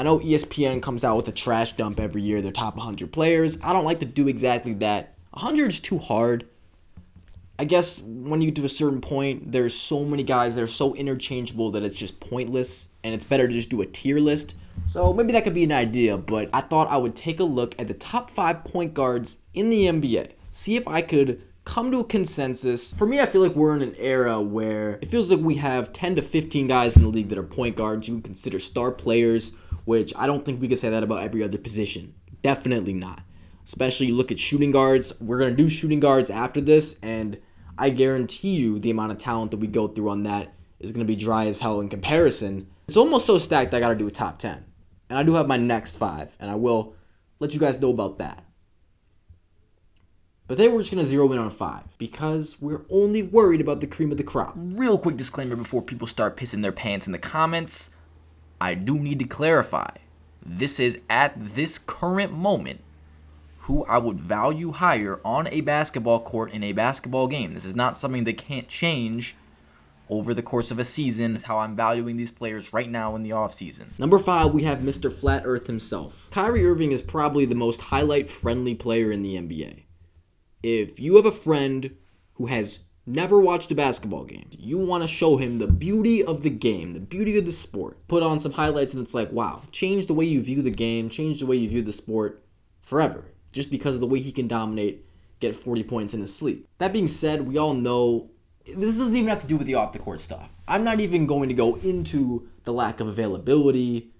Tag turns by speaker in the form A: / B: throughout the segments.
A: I know ESPN comes out with a trash dump every year, their top 100 players. I don't like to do exactly that. 100 is too hard. I guess when you get to a certain point, there's so many guys that are so interchangeable that it's just pointless, and it's better to just do a tier list. So maybe that could be an idea, but I thought I would take a look at the top 5 point guards in the NBA. See if I could come to a consensus. For me, I feel like we're in an era where it feels like we have 10 to 15 guys in the league that are point guards you would consider star players, which I don't think we could say that about every other position. Definitely not. Especially you look at shooting guards. We're going to do shooting guards after this, and I guarantee you the amount of talent that we go through on that is going to be dry as hell in comparison. It's almost so stacked I got to do a top 10. And I do have my next 5, and I will let you guys know about that. But today we're just going to zero in on 5 because we're only worried about the cream of the crop. Real quick disclaimer before people start pissing their pants in the comments. I do need to clarify. This is at this current moment who I would value higher on a basketball court in a basketball game. This is not something that can't change over the course of a season. It's how I'm valuing these players right now in the offseason. Number 5, we have Mr. Flat Earth himself. Kyrie Irving is probably the most highlight-friendly player in the NBA. If you have a friend who has never watched a basketball game, you want to show him the beauty of the game, the beauty of the sport, put on some highlights and it's like, wow, change the way you view the game, change the way you view the sport forever. Just because of the way he can dominate, get 40 points in his sleep. That being said, we all know this doesn't even have to do with the off-the-court stuff. I'm not even going to go into the lack of availability,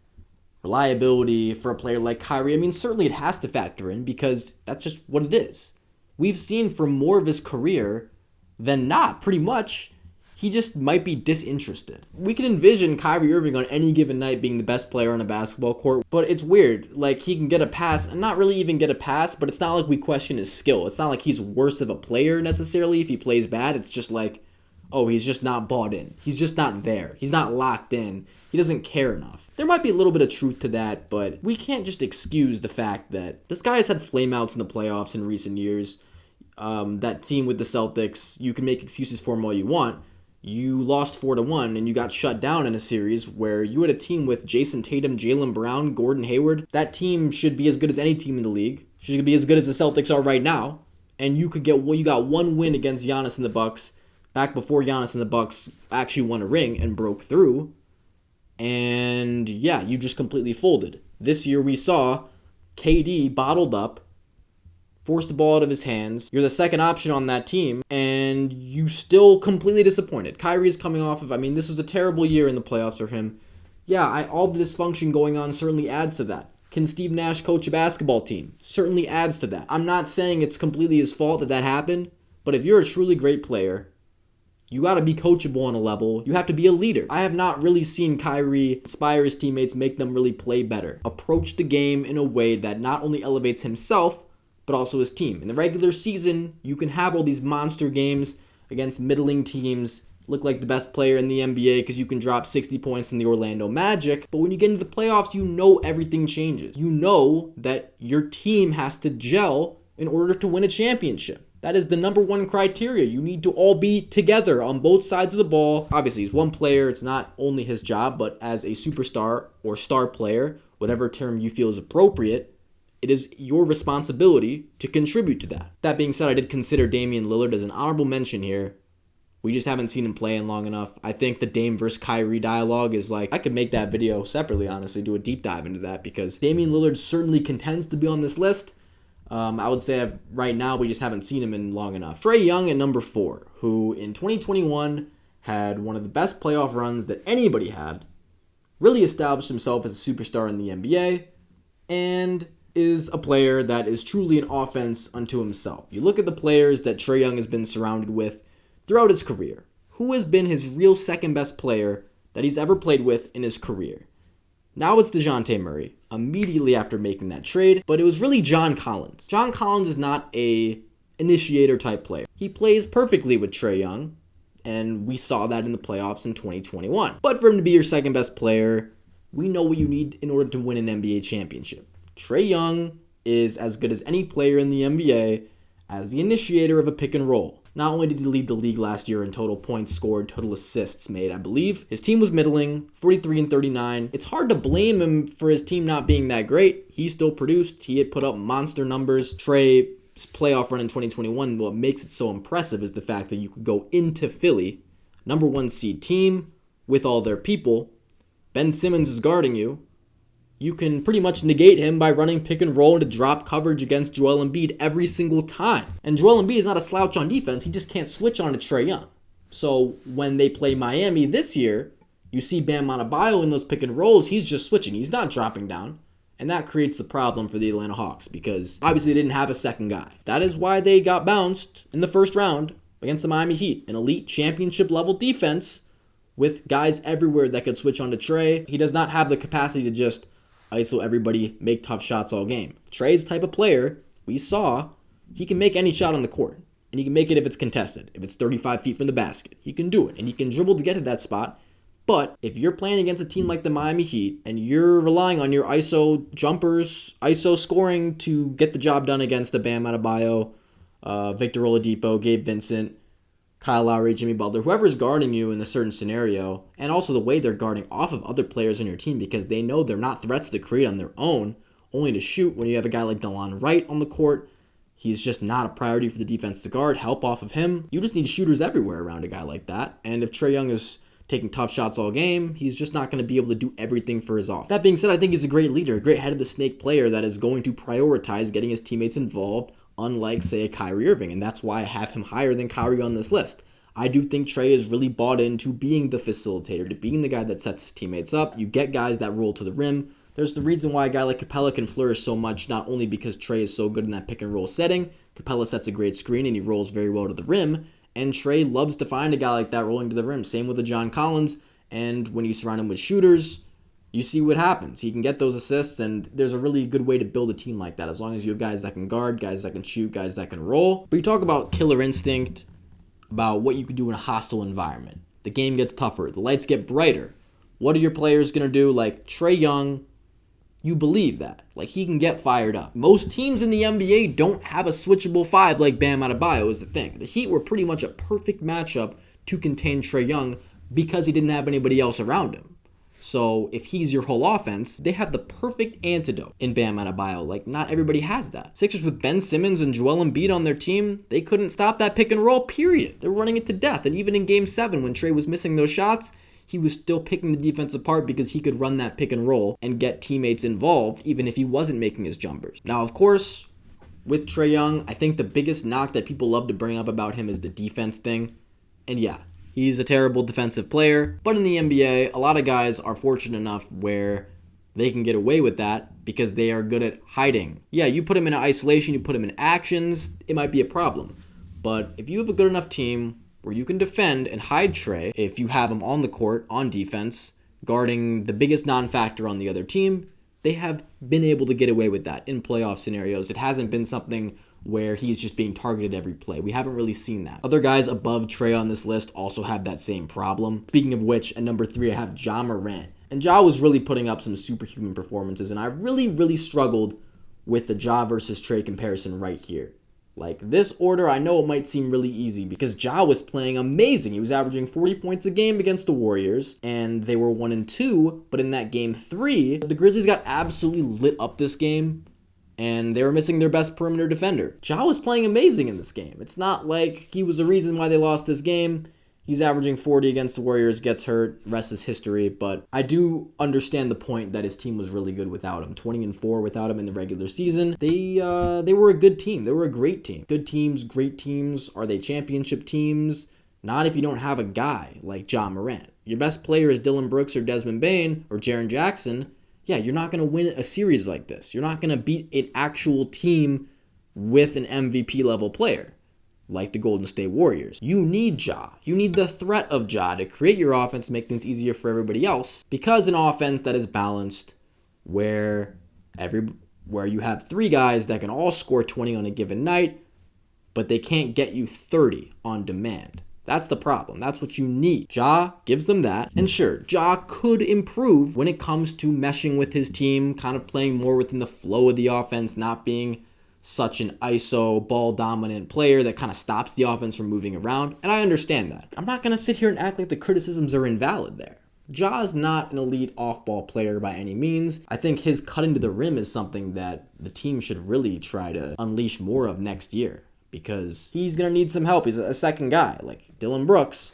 A: reliability for a player like Kyrie. I mean, certainly it has to factor in because that's just what it is. We've seen for more of his career than not, pretty much, he just might be disinterested. We can envision Kyrie Irving on any given night being the best player on a basketball court, but it's weird. Like, he can get a pass, and not really even get a pass, but it's not like we question his skill. It's not like he's worse of a player necessarily if he plays bad. It's just like, oh, he's just not bought in. He's just not there. He's not locked in. He doesn't care enough. There might be a little bit of truth to that, but we can't just excuse the fact that this guy has had flameouts in the playoffs in recent years. That team with the Celtics, you can make excuses for him all you want. You lost 4-1 and you got shut down in a series where you had a team with Jason Tatum, Jaylen Brown, Gordon Hayward. That team should be as good as any team in the league. Should be as good as the Celtics are right now. And you got one win against Giannis and the Bucks back before Giannis and the Bucks actually won a ring and broke through. And yeah, you just completely folded. This year we saw KD bottled up, forced the ball out of his hands. You're the second option on that team, and you still completely disappointed. Kyrie is coming off of, this was a terrible year in the playoffs for him. Yeah, all the dysfunction going on certainly adds to that. Can Steve Nash coach a basketball team? Certainly adds to that. I'm not saying it's completely his fault that happened, but if you're a truly great player, you got to be coachable on a level. You have to be a leader. I have not really seen Kyrie inspire his teammates, make them really play better. Approach the game in a way that not only elevates himself, but also his team. In the regular season, you can have all these monster games against middling teams, look like the best player in the NBA because you can drop 60 points in the Orlando Magic. But when you get into the playoffs, you know everything changes. You know that your team has to gel in order to win a championship. That is the number one criteria. You need to all be together on both sides of the ball. Obviously, he's one player. It's not only his job, but as a superstar or star player, whatever term you feel is appropriate, it is your responsibility to contribute to that. That being said, I did consider Damian Lillard as an honorable mention here. We just haven't seen him play in long enough. I think the Dame versus Kyrie dialogue is like, I could make that video separately, honestly, do a deep dive into that because Damian Lillard certainly contends to be on this list. I would say right now we just haven't seen him in long enough. Trae Young at number 4, who in 2021 had one of the best playoff runs that anybody had, really established himself as a superstar in the NBA, and is a player that is truly an offense unto himself. You look at the players that Trae Young has been surrounded with throughout his career. Who has been his real second best player that he's ever played with in his career? Now it's DeJounte Murray, immediately after making that trade, but it was really John Collins. John Collins is not a initiator type player. He plays perfectly with Trae Young, and we saw that in the playoffs in 2021. But for him to be your second best player, we know what you need in order to win an NBA championship. Trae Young is as good as any player in the NBA as the initiator of a pick and roll. Not only did he lead the league last year in total points scored, total assists made, I believe. His team was middling, 43 and 39. It's hard to blame him for his team not being that great. He still produced. He had put up monster numbers. Trae's playoff run in 2021, what makes it so impressive is the fact that you could go into Philly, number 1 seed team, with all their people. Ben Simmons is guarding you. You can pretty much negate him by running pick and roll into drop coverage against Joel Embiid every single time. And Joel Embiid is not a slouch on defense. He just can't switch on to Trae Young. So when they play Miami this year, you see Bam Adebayo in those pick and rolls. He's just switching. He's not dropping down. And that creates the problem for the Atlanta Hawks because obviously they didn't have a second guy. That is why they got bounced in the first round against the Miami Heat, an elite championship level defense with guys everywhere that could switch on to Trae. He does not have the capacity to just ISO everybody, make tough shots all game. Trae's the type of player we saw, he can make any shot on the court. And he can make it if it's contested. If it's 35 feet from the basket, he can do it. And he can dribble to get to that spot. But if you're playing against a team like the Miami Heat and you're relying on your ISO jumpers, ISO scoring to get the job done against the Bam Adebayo, Victor Oladipo, Gabe Vincent, Kyle Lowry, Jimmy Butler, whoever's guarding you in a certain scenario, and also the way they're guarding off of other players on your team because they know they're not threats to create on their own, only to shoot. When you have a guy like Delon Wright on the court, he's just not a priority for the defense to guard, help off of him. You just need shooters everywhere around a guy like that, and if Trae Young is taking tough shots all game, he's just not going to be able to do everything for his off. That being said, I think he's a great leader, a great head of the snake player that is going to prioritize getting his teammates involved, unlike, say, a Kyrie Irving, and that's why I have him higher than Kyrie on this list. I do think Trae is really bought into being the facilitator, to being the guy that sets his teammates up. You get guys that roll to the rim. There's the reason why a guy like Capella can flourish so much, not only because Trae is so good in that pick and roll setting. Capella sets a great screen and he rolls very well to the rim. And Trae loves to find a guy like that rolling to the rim. Same with the John Collins. And when you surround him with shooters, you see what happens. He can get those assists, and there's a really good way to build a team like that, as long as you have guys that can guard, guys that can shoot, guys that can roll. But you talk about killer instinct, about what you could do in a hostile environment. The game gets tougher. The lights get brighter. What are your players going to do? Like Trae Young, you believe that. Like he can get fired up. Most teams in the NBA don't have a switchable 5 like Bam Adebayo is the thing. The Heat were pretty much a perfect matchup to contain Trae Young because he didn't have anybody else around him. So if he's your whole offense, they have the perfect antidote in Bam Adebayo. Like, not everybody has that. Sixers with Ben Simmons and Joel Embiid on their team, they couldn't stop that pick and roll, period. They're running it to death. And even in Game 7, when Trae was missing those shots, he was still picking the defense apart because he could run that pick and roll and get teammates involved, even if he wasn't making his jumpers. Now, of course, with Trae Young, I think the biggest knock that people love to bring up about him is the defense thing. And yeah, he's a terrible defensive player, but in the NBA, a lot of guys are fortunate enough where they can get away with that because they are good at hiding. Yeah, you put him in isolation, you put him in actions, it might be a problem. But if you have a good enough team where you can defend and hide Trae, if you have him on the court, on defense, guarding the biggest non-factor on the other team, they have been able to get away with that in playoff scenarios. It hasn't been something where he's just being targeted every play. We haven't really seen that. Other guys above Trae on this list also have that same problem. Speaking of which, at number 3, I have Ja Morant. And Ja was really putting up some superhuman performances, and I really struggled with the Ja versus Trae comparison right here. Like, this order, I know it might seem really easy because Ja was playing amazing. He was averaging 40 points a game against the Warriors, and they were 1-2, but in that game 3, the Grizzlies got absolutely lit up this game, and they were missing their best perimeter defender. Ja was playing amazing in this game. It's not like he was the reason why they lost this game. He's averaging 40 against the Warriors, gets hurt, rest is history, but I do understand the point that his team was really good without him. 20-4 without him in the regular season. They were a good team. They were a great team. Good teams, great teams. Are they championship teams? Not if you don't have a guy like Ja Morant. Your best player is Dillon Brooks or Desmond Bane or Jaren Jackson. Yeah, you're not going to win a series like this. You're not going to beat an actual team with an MVP level player like the Golden State Warriors. You need Ja. You need the threat of Ja to create your offense, make things easier for everybody else. Because an offense that is balanced, where you have 3 guys that can all score 20 on a given night, but they can't get you 30 on demand. That's the problem. That's what you need. Ja gives them that. And sure, Ja could improve when it comes to meshing with his team, kind of playing more within the flow of the offense, not being such an ISO ball dominant player that kind of stops the offense from moving around, and I understand that. I'm not going to sit here and act like the criticisms are invalid there. Ja is not an elite off-ball player by any means. I think his cutting to the rim is something that the team should really try to unleash more of next year, because he's going to need some help. He's a second guy, like Dillon Brooks.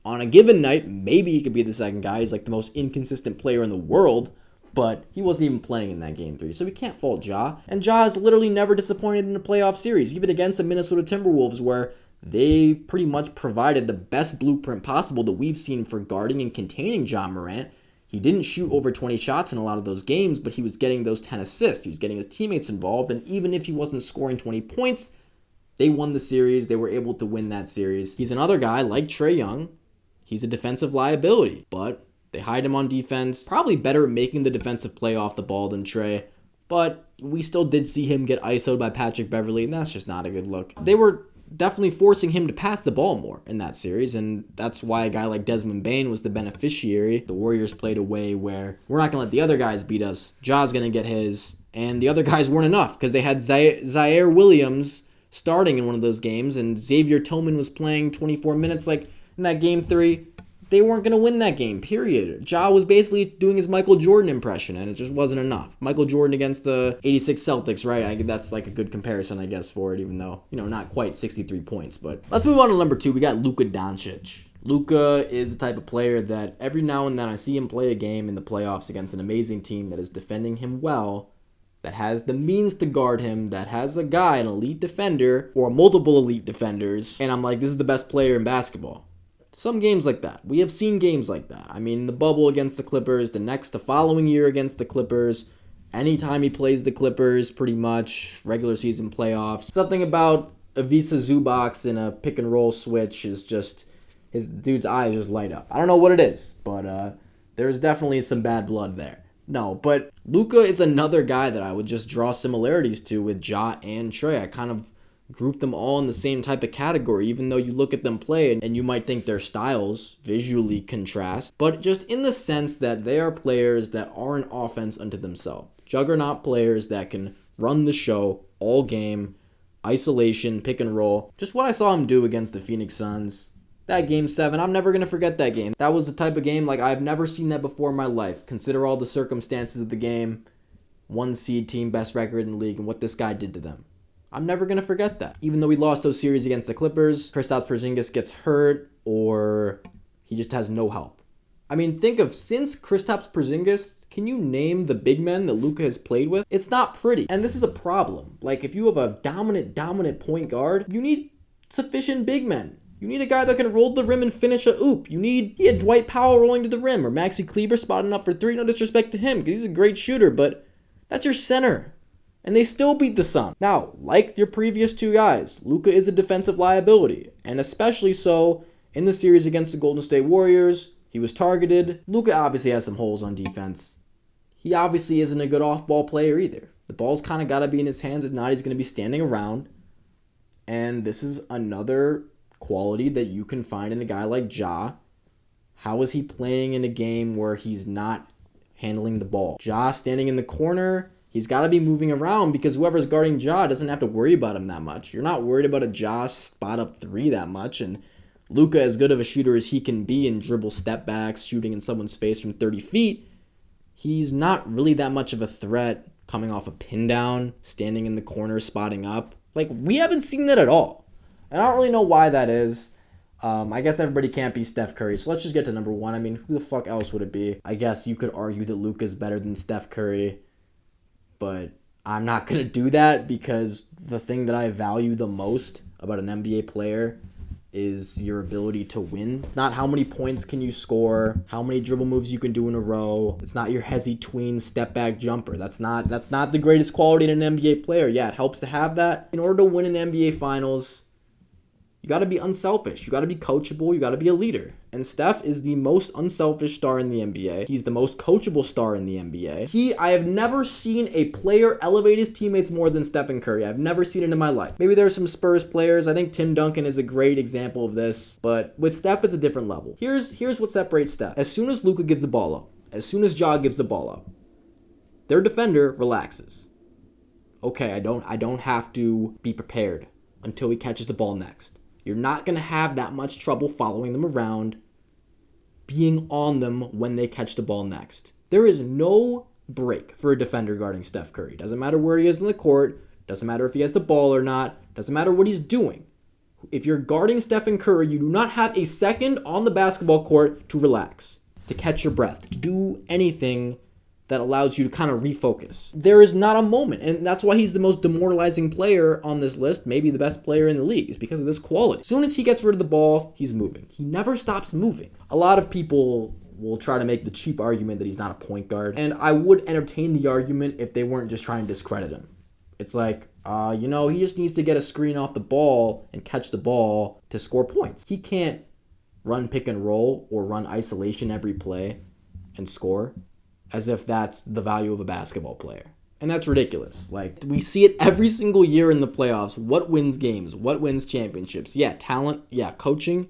A: On a given night, maybe he could be the second guy. He's like the most inconsistent player in the world, but he wasn't even playing in that game 3, so we can't fault Ja. And Ja has literally never disappointed in a playoff series, even against the Minnesota Timberwolves, where they pretty much provided the best blueprint possible that we've seen for guarding and containing Ja Morant. He didn't shoot over 20 shots in a lot of those games, but he was getting those 10 assists. He was getting his teammates involved, and even if he wasn't scoring 20 points, they won the series. They were able to win that series. He's another guy like Trae Young. He's a defensive liability, but they hide him on defense. Probably better at making the defensive play off the ball than Trae, but we still did see him get ISO'd by Patrick Beverley, and that's just not a good look. They were definitely forcing him to pass the ball more in that series, and that's why a guy like Desmond Bane was the beneficiary. The Warriors played a way where we're not going to let the other guys beat us. Ja's going to get his, and the other guys weren't enough because they had Zaire Williams starting in one of those games, and Xavier Tillman was playing 24 minutes like in that game 3. They weren't going to win that game, period. Ja was basically doing his Michael Jordan impression, and it just wasn't enough. Michael Jordan against the 86 Celtics, right? That's like a good comparison, I guess, for it, even though, not quite 63 points. But let's move on to number 2. We got Luka Doncic. Luka is the type of player that every now and then I see him play a game in the playoffs against an amazing team that is defending him well, that has the means to guard him, that has a guy, an elite defender, or multiple elite defenders, and I'm like, this is the best player in basketball. Some games like that. We have seen games like that. I mean, the bubble against the Clippers, the following year against the Clippers, anytime he plays the Clippers, pretty much, regular season playoffs. Something about Ivica Zubac in a pick and roll switch is just, his dude's eyes just light up. I don't know what it is, but there's definitely some bad blood there. No, but Luka is another guy that I would just draw similarities to with Ja and Trae. I kind of group them all in the same type of category, even though you look at them play and you might think their styles visually contrast, but just in the sense that they are players that are an offense unto themselves. Juggernaut players that can run the show all game, isolation, pick and roll. Just what I saw him do against the Phoenix Suns. That game 7, I'm never going to forget that game. That was the type of game like I've never seen that before in my life. Consider all the circumstances of the game, 1 seed team, best record in the league, and what this guy did to them. I'm never going to forget that. Even though we lost those series against the Clippers, Kristaps Porzingis gets hurt, or he just has no help. I mean, think of, since Kristaps Porzingis, can you name the big men that Luka has played with? It's not pretty. And this is a problem. Like, if you have a dominant point guard, you need sufficient big men. You need a guy that can roll the rim and finish a oop. He had Dwight Powell rolling to the rim, or Maxi Kleber spotting up for 3. No disrespect to him, because he's a great shooter, but that's your center. And they still beat the Suns. Now, like your previous 2 guys, Luka is a defensive liability, and especially so in the series against the Golden State Warriors. He was targeted. Luka obviously has some holes on defense. He obviously isn't a good off-ball player either. The ball's kind of got to be in his hands. If not, he's going to be standing around. And this is another quality that you can find in a guy like Ja. How is he playing in a game where he's not handling the ball? Ja standing in the corner. He's got to be moving around because whoever's guarding Ja doesn't have to worry about him that much. You're not worried about a Ja spot up 3 that much. And Luka, as good of a shooter as he can be in dribble step backs, shooting in someone's face from 30 feet, he's not really that much of a threat coming off a pin down, standing in the corner, spotting up. Like, we haven't seen that at all. And I don't really know why that is. I guess everybody can't be Steph Curry. So let's just get to number 1. I mean, who the fuck else would it be? I guess you could argue that Luka's better than Steph Curry. But I'm not going to do that because the thing that I value the most about an NBA player is your ability to win. It's not how many points can you score, how many dribble moves you can do in a row. It's not your hezzy tween step back jumper. That's not the greatest quality in an NBA player. Yeah, it helps to have that. In order to win an NBA Finals, you got to be unselfish. You got to be coachable. You got to be a leader. And Steph is the most unselfish star in the NBA. He's the most coachable star in the NBA. I have never seen a player elevate his teammates more than Stephen Curry. I've never seen it in my life. Maybe there are some Spurs players. I think Tim Duncan is a great example of this. But with Steph, it's a different level. Here's what separates Steph. As soon as Luka gives the ball up, as soon as Ja gives the ball up, their defender relaxes. okay, I don't have to be prepared until he catches the ball next. You're not going to have that much trouble following them around, being on them when they catch the ball next. There is no break for a defender guarding Steph Curry. Doesn't matter where he is in the court, doesn't matter if he has the ball or not, doesn't matter what he's doing. If you're guarding Stephen Curry, you do not have a second on the basketball court to relax, to catch your breath, to do anything that allows you to kind of refocus. There is not a moment, and that's why he's the most demoralizing player on this list, maybe the best player in the league, is because of this quality. As soon as he gets rid of the ball, he's moving. He never stops moving. A lot of people will try to make the cheap argument that he's not a point guard, and I would entertain the argument if they weren't just trying to discredit him. It's like, he just needs to get a screen off the ball and catch the ball to score points. He can't run pick and roll or run isolation every play and score as if that's the value of a basketball player. And that's ridiculous. Like, we see it every single year in the playoffs. What wins games? What wins championships? Yeah, talent. Yeah, coaching.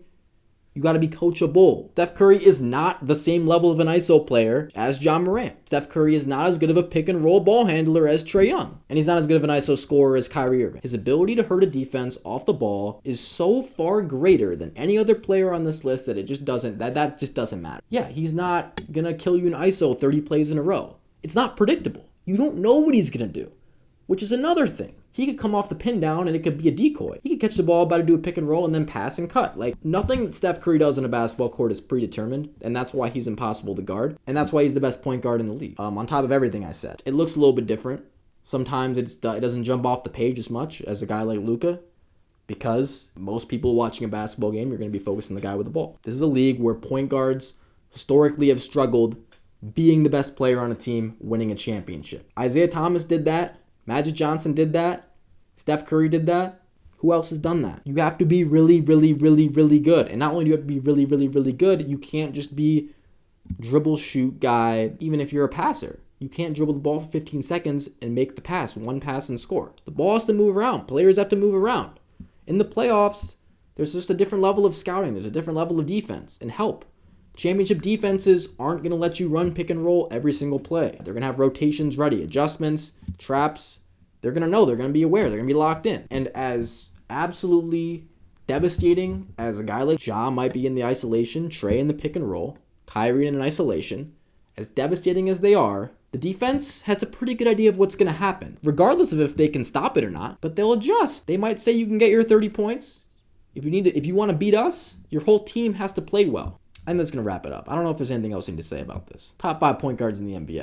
A: You got to be coachable. Steph Curry is not the same level of an ISO player as Ja Morant. Steph Curry is not as good of a pick and roll ball handler as Trae Young. And he's not as good of an ISO scorer as Kyrie Irving. His ability to hurt a defense off the ball is so far greater than any other player on this list that it just doesn't, that just doesn't matter. Yeah, he's not going to kill you in ISO 30 plays in a row. It's not predictable. You don't know what he's going to do, which is another thing. He could come off the pin down and it could be a decoy. He could catch the ball, about to do a pick and roll, and then pass and cut. Like, nothing that Steph Curry does in a basketball court is predetermined, and that's why he's impossible to guard. And that's why he's the best point guard in the league. On top of everything I said. It looks a little bit different. Sometimes it doesn't jump off the page as much as a guy like Luka, because most people watching a basketball game, you're going to be focused on the guy with the ball. This is a league where point guards historically have struggled being the best player on a team, winning a championship. Isaiah Thomas did that. Magic Johnson did that. Steph Curry did that. Who else has done that? You have to be really, really, really, really good. And not only do you have to be really, really, really good, you can't just be dribble shoot guy, even if you're a passer. You can't dribble the ball for 15 seconds and make the pass, one pass and score. The ball has to move around. Players have to move around. In the playoffs, there's just a different level of scouting. There's a different level of defense and help. Championship defenses aren't going to let you run pick and roll every single play. They're going to have rotations ready, adjustments, traps. They're going to know. They're going to be aware. They're going to be locked in. And as absolutely devastating as a guy like Ja might be in the isolation, Trae in the pick and roll, Kyrie in an isolation, as devastating as they are, the defense has a pretty good idea of what's going to happen, regardless of if they can stop it or not. But they'll adjust. They might say you can get your 30 points. If you want to beat us, your whole team has to play well. And that's going to wrap it up. I don't know if there's anything else I need to say about this. Top 5 point guards in the NBA.